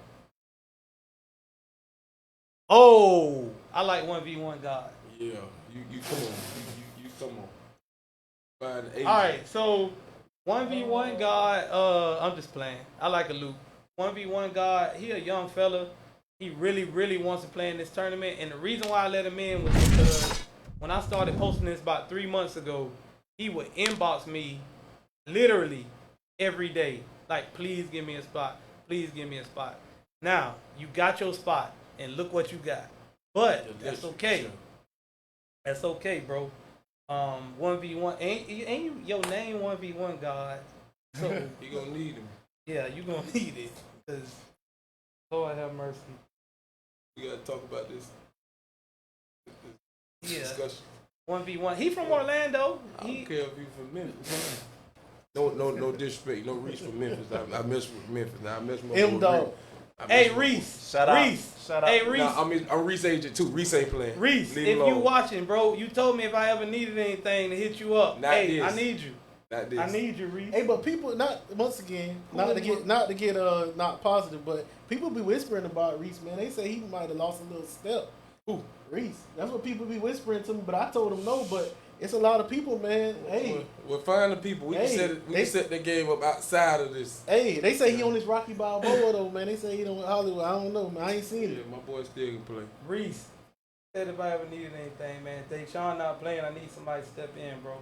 Oh, I like 1v1 God. Yeah, you come on. You come on. Find the agent. All right, so 1v1 God, I'm just playing. I like a Luke. 1v1 God, he a young fella. He really, really wants to play in this tournament. And the reason why I let him in was because when I started posting this about 3 months ago, he would inbox me literally every day. Like, please give me a spot. Please give me a spot. Now, you got your spot, and look what you got. But that's okay. That's okay, bro. 1v1. Ain't you your name 1v1 God? So You gonna need him. yeah, you gonna need it. Cause Lord have mercy. We gotta talk about this Yeah. discussion. 1v1. He from Orlando. I don't care if you from Memphis. No disrespect. No Reese from Memphis. I mess with Memphis. Now I mess with my boy M-Dog. Hey Reese. Shout out. Reese. Shout out. Hey Reese. Nah, I'm Reese agent too. Reese ain't playing. Reese, Leave if him you alone. watching, bro, you told me if I ever needed anything to hit you up. Not hey, this. I need you. Not this. I need you, Reese. Hey, but people not positive, but people be whispering about Reese, man. They say he might have lost a little step. Who? Reese. That's what people be whispering to me, but I told them no. But it's a lot of people, man. Hey, Well, find the people. We can set the game up outside of this. hey, they say he on this Rocky Balboa though, man. They say he don't Hollywood. I don't know, man. I ain't seen Yeah, it. my boy still can play. Reese said if I ever needed anything, man. If Deshaun not playing, I need somebody to step in, bro.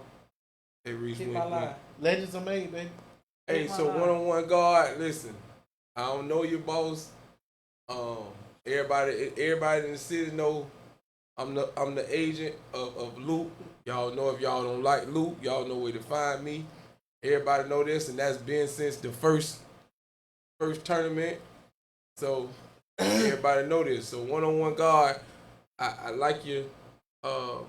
Hey, Reese. Hit wink, my wink. line. Legends are made, baby. Hey, Hit my so line. one-on-one guard. Listen, I don't know your boss. Everybody in the city know I'm the agent of Luke. Y'all know if y'all don't like Luke, y'all know where to find me. Everybody know this, and that's been since the first tournament. So everybody know this. So one-on-one guard, I like your how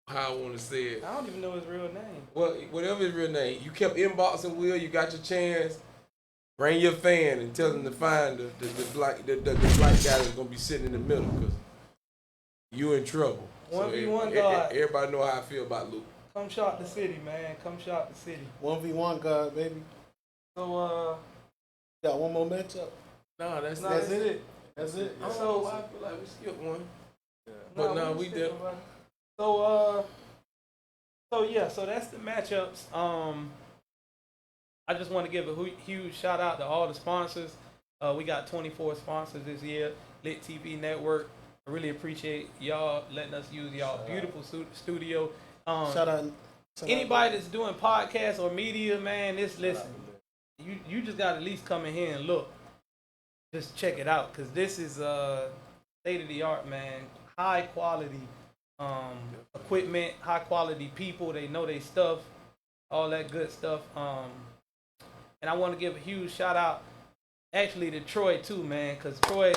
I want to say it. I don't even know his real name. Well, whatever his real name. You kept inboxing Will. You got your chance. Bring your fan and tell them to find the black guy that's gonna be sitting in the middle because you in trouble. 1v1 guard. Everybody know how I feel about Luke. Come shop the city, man. Come shop the city. 1v1 God, baby. So Got one more matchup. No, that's it. That's it. I don't know why I feel like we skipped one. Yeah. But no, we did. So so that's the matchups. I just want to give a huge shout out to all the sponsors. We got 24 sponsors this year. LitTv Network. I really appreciate y'all letting us use y'all beautiful studio. Shout out. Anybody that's doing podcasts or media, man, listen. You just got to at least come in here and look. Just check it out, because this is state of the art, man. High quality equipment, high quality people. They know their stuff, all that good stuff. And I want to give a huge shout out, actually, to Troy too, man, because Troy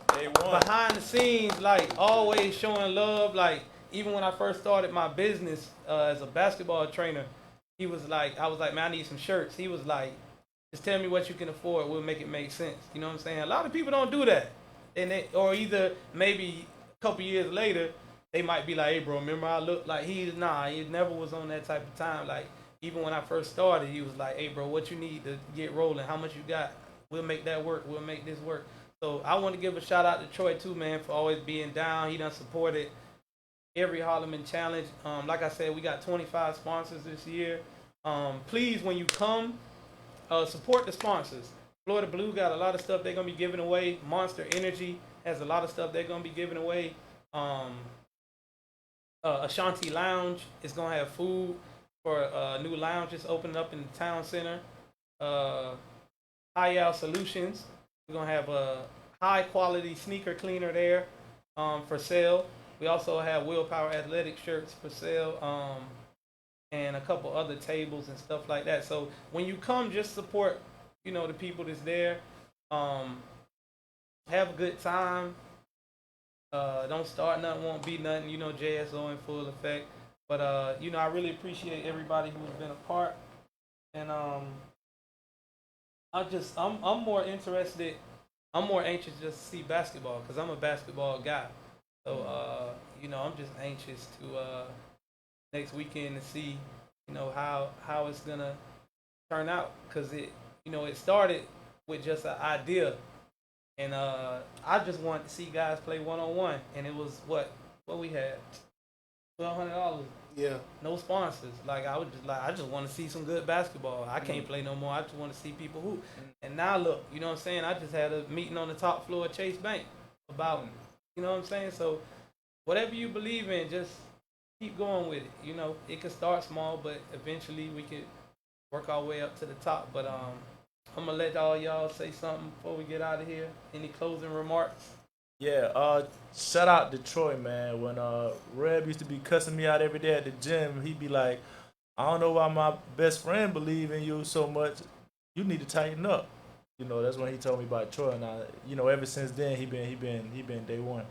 behind the scenes, like always showing love. Like even when I first started my business as a basketball trainer, he was like, I was like, man, I need some shirts. He was like, just tell me what you can afford. We'll make it make sense. You know what I'm saying? A lot of people don't do that. Or either maybe a couple years later, they might be like, hey, bro, remember I looked like he never was on that type of time. Like, even when I first started, he was like, hey, bro, what you need to get rolling? How much you got? We'll make that work. We'll make this work. So I want to give a shout out to Troy too, man, for always being down. He done supported every Holloman challenge. Like I said, we got 25 sponsors this year. Please, when you come, support the sponsors. Florida Blue got a lot of stuff they're gonna be giving away. Monster Energy has a lot of stuff they're gonna be giving away. Ashanti Lounge is gonna have food for a new lounge that's opening up in the town center. Hayal Solutions, we're gonna have a high quality sneaker cleaner there for sale. We also have Willpower Athletic shirts for sale, and a couple other tables and stuff like that. So when you come, just support, the people that's there. Have a good time. Don't start nothing, won't be nothing. JSO in full effect. But I really appreciate everybody who's been a part. And I'm more interested. I'm more anxious just to see basketball because I'm a basketball guy. So I'm just anxious to next weekend to see how it's gonna turn out because it started with just an idea. And I just wanted to see guys play one-on-one, and it was what we had, $1,200. Yeah. No sponsors. Like I just want to see some good basketball. I can't play no more. I just want to see people hoop. And now look, you know what I'm saying? I just had a meeting on the top floor of Chase Bank about, you know what I'm saying? So whatever you believe in, just keep going with it. It can start small, but eventually we can work our way up to the top. But I'm gonna let all y'all say something before we get out of here. Any closing remarks? Yeah, shout out Detroit, man. When Reb used to be cussing me out every day at the gym, he'd be like, I don't know why my best friend believe in you so much. You need to tighten up. That's when he told me about Troy, and ever since then he been day one.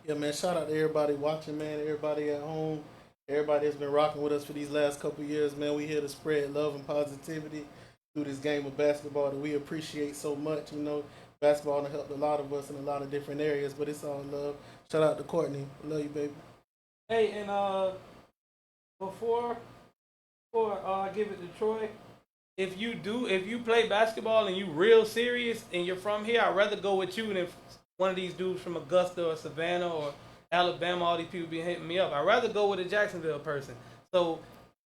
Yeah, man, shout out to everybody watching, man, everybody at home, everybody that's been rocking with us for these last couple of years, man. We here to spread love and positivity through this game of basketball that we appreciate so much. Basketball has helped a lot of us in a lot of different areas, but it's all love. Shout out to Courtney. Love you, baby. Hey, and before I give it to Troy, if you play basketball and you real serious and you're from here, I'd rather go with you than one of these dudes from Augusta or Savannah or Alabama. All these people be hitting me up. I'd rather go with a Jacksonville person. So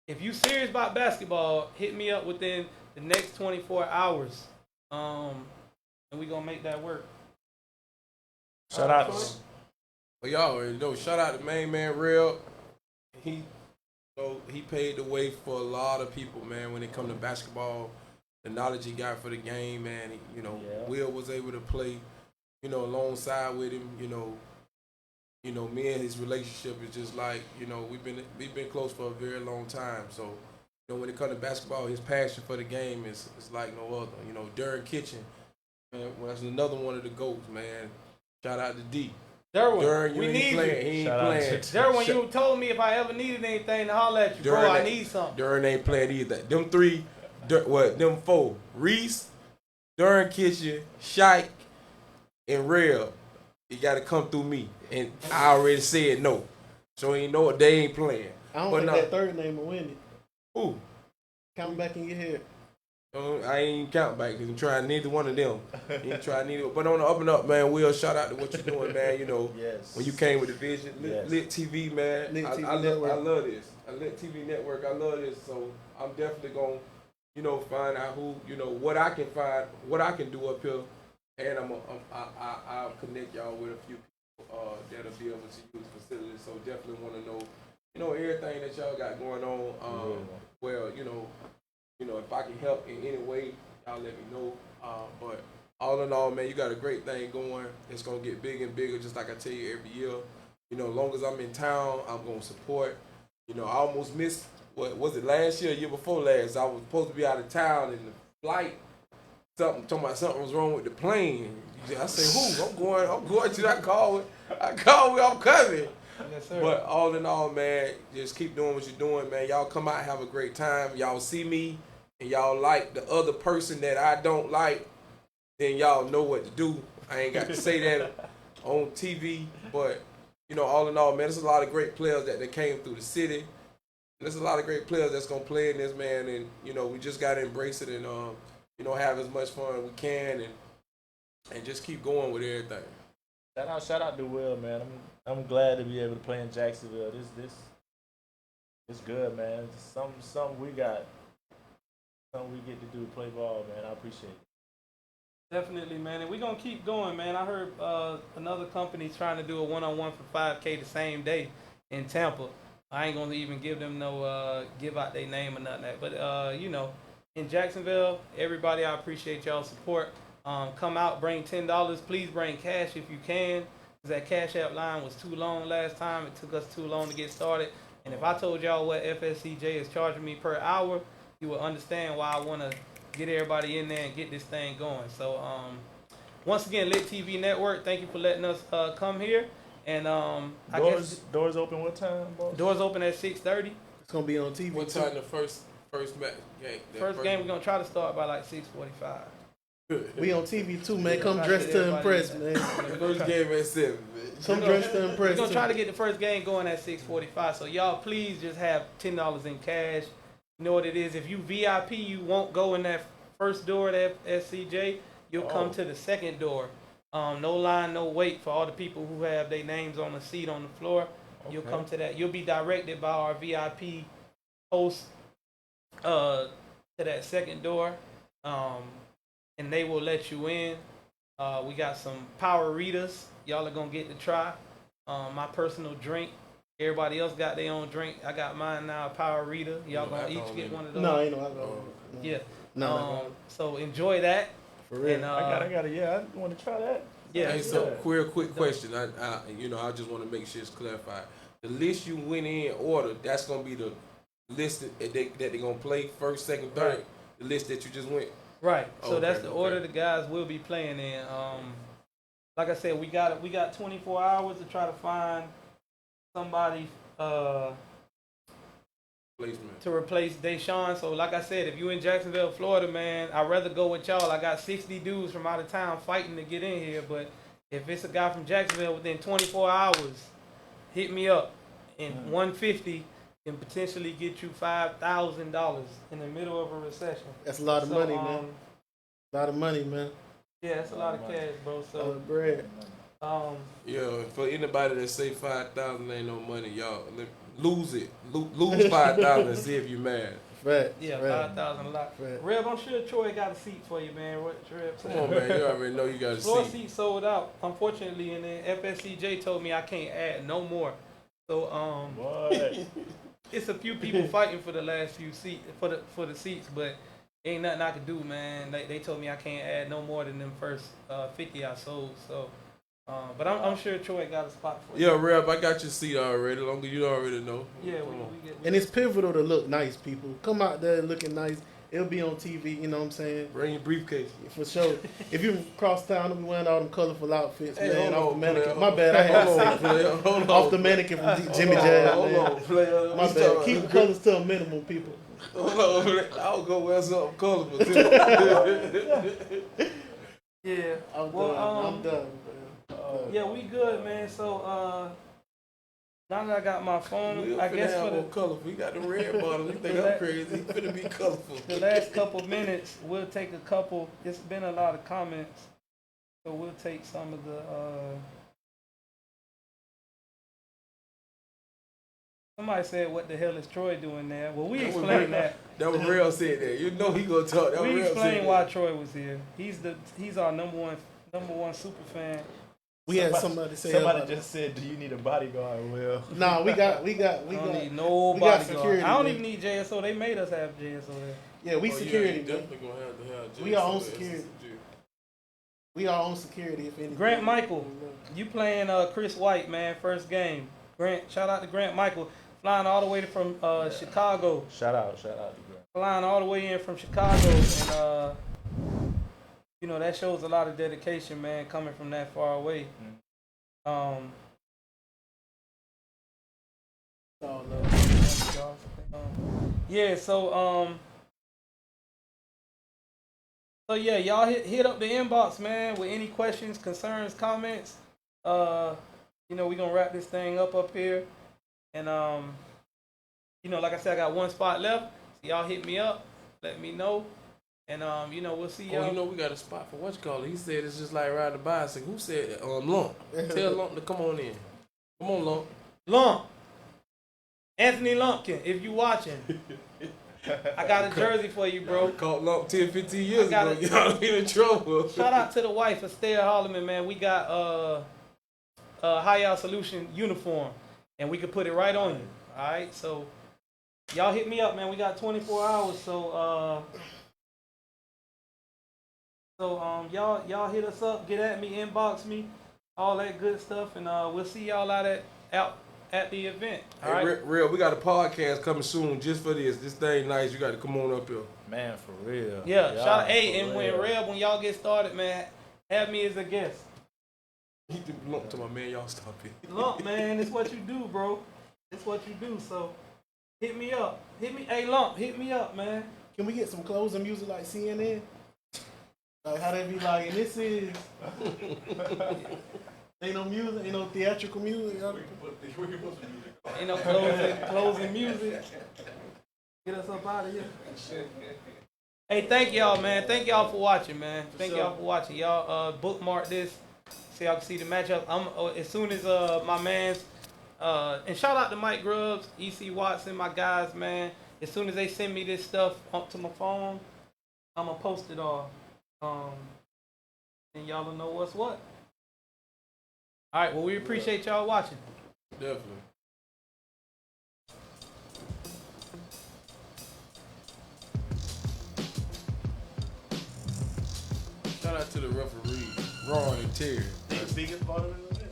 if you serious about basketball, hit me up within the next 24 hours. And we gonna make that work. Shout out. Well, y'all already know. Shout out to main man Real. He paved the way for a lot of people, man. When it come to basketball, the knowledge he got for the game, man. Will was able to play, alongside with him. Me and his relationship is just like, we've been close for a very long time. So, when it comes to basketball, his passion for the game is like no other. Darren Kitchen. Man, well, that's another one of the GOATs, man. Shout out to D. Derwin, we need playing. you. He ain't playing. Derwin, you told me if I ever needed anything to holler at you, bro, I need something. Derwin ain't playing either. Them three, them four. Reese, Darren Kitchen, Shike, and Real. You got to come through me. And I already said no. So you know what? They ain't playing. I don't think that third name will win it. Who? Count back in your head. I ain't count back because I'm trying neither one of them. Ain't trying neither. But on the up and up, man, Will, shout out to what you're doing, man. Yes. When you came with the vision, Yes. LitTv, man. LitTv I Network. love this. LitTv Network, I love this. So I'm definitely going to, find out who, what I can find, what I can do up here. And I'll connect y'all with a few people that'll be able to use the facilities. So definitely want to know, everything that y'all got going on. Well, if I can help in any way, y'all let me know. But all in all, man, you got a great thing going. It's going to get bigger and bigger, just like I tell you every year. As long as I'm in town, I'm going to support. I almost missed, what was it, last year before last? I was supposed to be out of town in the flight. Talking about something was wrong with the plane. I say, who? I'm going to that call. I'm coming. Yes, sir. But all in all, man, just keep doing what you're doing, man. Y'all come out, have a great time. Y'all see me, and y'all like the other person that I don't like, then y'all know what to do. I ain't got to say that on TV, but, all in all, man, there's a lot of great players that came through the city. There's a lot of great players that's going to play in this, man, and, we just got to embrace it and, have as much fun as we can and just keep going with everything. Shout out to Will, man. I'm glad to be able to play in Jacksonville. It's good, man. It's something we got. Something we get to do, play ball, man. I appreciate it. Definitely, man. And we're going to keep going, man. I heard another company trying to do a one-on-one for 5K the same day in Tampa. I ain't going to even give them give out their name or nothing like that. But, in Jacksonville, everybody, I appreciate y'all's support. Come out, bring $10. Please bring cash if you can. Because that Cash App line was too long last time. It took us too long to get started. And if I told y'all what FSCJ is charging me per hour, you will understand why I want to get everybody in there and get this thing going. So, once again, LitTv Network, thank you for letting us come here. And I guess doors open what time, boss? doors open at 6:30. It's gonna be on TV. What time the first match game? First game we're gonna try to start by like 6:45. We on TV too, man. Come Try dressed get to everybody impress, in man. First game at 7, man. Come dressed to impress. We're gonna too. try to get the first game going at 6:45. So y'all please just have $10 in cash. You know what it is. If you VIP, you won't go in that first door at FSCJ. You'll come to the second door. No line, no wait for all the people who have their names on the seat on the floor. You'll come to that. You'll be directed by our VIP host to that second door, and they will let you in. We got some power readers. Y'all are gonna get to try. My personal drink. Everybody else got their own drink. I got mine now, a power reader. Y'all gonna each get one of those. No, ain't no alcohol. Yeah. No. So enjoy that. For real. And, I got it. Yeah, I want to try that. Yeah. Hey, so quick question. I just want to make sure it's clarified. The list you went in order, that's gonna be the list that they're gonna play first, second, third. Right. The list that you just went. Right. So Okay, that's the okay. order the guys will be playing in. Like I said, we got 24 hours to try to find somebody Placement. to replace Deshaun. So like I said, if you in Jacksonville, Florida, man, I'd rather go with y'all. I got 60 dudes from out of town fighting to get in here, but if it's a guy from Jacksonville within 24 hours, hit me up. And 150 can potentially get you $5,000 in the middle of a recession. That's a lot of So, money, man. A lot of money, man. Yeah, that's a lot of cash, bro. So Bread. Yeah, for anybody that say 5,000 ain't no money, y'all lose it. Lose 5,000 and see if you mad. Right. yeah, right. 5,000 a lot. Right. Rev, I'm sure Troy got a seat for you, man. What Rev? Come on, man. You already know you got a Floor seat. seat sold out, unfortunately, and then FSCJ told me I can't add no more. So What? it's a few people fighting for the last few seats for the seats, but ain't nothing I can do, man. They told me I can't add no more than them first 50 I sold. So, but I'm sure Troy got a spot for you. Yeah, Rep, I got your seat already. Long as you already know. Yeah, Come we on. get. And it's pivotal to look nice, people. Come out there looking nice. It'll be on TV, you know what I'm saying? Bring your briefcase. For sure. If you cross town, they'll be wearing all them colorful outfits, Hey, man. hold Off on, the mannequin. player. My bad, I had to Hold say on, player. Hold on. off the mannequin from Jimmy Jazz, Hold man. on, player. My bad. Keep the colors to a minimum, people. Hold on, player. I'll go wear something colorful too. Yeah. I'm Well, done. I'm done, man. Yeah, we good, man. So now that I got my phone, We I guess have for more the colorful. We got the red bottles. You think I'm crazy? It's finna be colorful. the last couple minutes, we'll take a couple. It's been a lot of comments, so we'll take some of the. Somebody said, "What the hell is Troy doing there?" Well, we explained that. That was real said that. You know he gonna talk. That was We real explained said why that. Troy was here. He's our number one super fan. We had somebody say Somebody about just said, "Do you need a bodyguard?" Well, Nah, we got I don't need got nobody. security, I don't man. even need JSO. They made us have JSO there. yeah, we Oh, security, Yeah, you man. definitely gonna have to have. We are on JSO. security. We are on security if anything. Grant Michael, you playing Chris White, man, first game. Grant, shout out to Grant Michael, flying all the way from Chicago. shout out to Grant. Flying all the way in from Chicago, and you know that shows a lot of dedication, man, coming from that far away. Oh, no. Yeah, so yeah, y'all hit up the inbox, man, with any questions, concerns, comments. You know, we're gonna wrap this thing up here. And you know, like I said, I got one spot left. So y'all hit me up, let me know. And you know, we'll see y'all. Oh, you know we got a spot for what you call it. He said it's just like riding a bicycle. Who said that? Lump. Tell Lump to come on in. Come on, Lump. Lump. Anthony Lumpkin, if you watching, I got a jersey for you, bro. Caught Lump 10, 15 years I ago. got Y'all be in trouble. Shout out to the wife of Estelle Holloman, man. We got High Solution uniform, and we can put it right on you. All right, so y'all hit me up, man. We got 24 hours, so y'all hit us up, get at me, inbox me, all that good stuff, and we'll see y'all out at the event. All Hey, right. Real, we got a podcast coming soon just for this. This thing nice. You got to come on up here. Man, for real. Yeah, shout out. for Hey, and real. when y'all get started, man, have me as a guest. He did Lump to my man. Y'all stop it. Lump, man, it's what you do, bro. It's what you do. So hit me up. Hey, Lump, hit me up, man. Can we get some closing music like CNN? Like how they be like, and this is ain't no music, ain't no theatrical music. Ain't no closing music. Get us up out of here. Hey, thank y'all, man. Thank y'all for watching, man. Thank y'all for watching. Y'all bookmark this so y'all can see the matchup. I'm as soon as my man's and shout out to Mike Grubbs, EC Watson, my guys, man. As soon as they send me this stuff up to my phone, I'm gonna post it all. And y'all will know what's what. All right. Well, we appreciate y'all watching. Definitely. Shout out to the referee, Ron and Terry. The biggest part of it.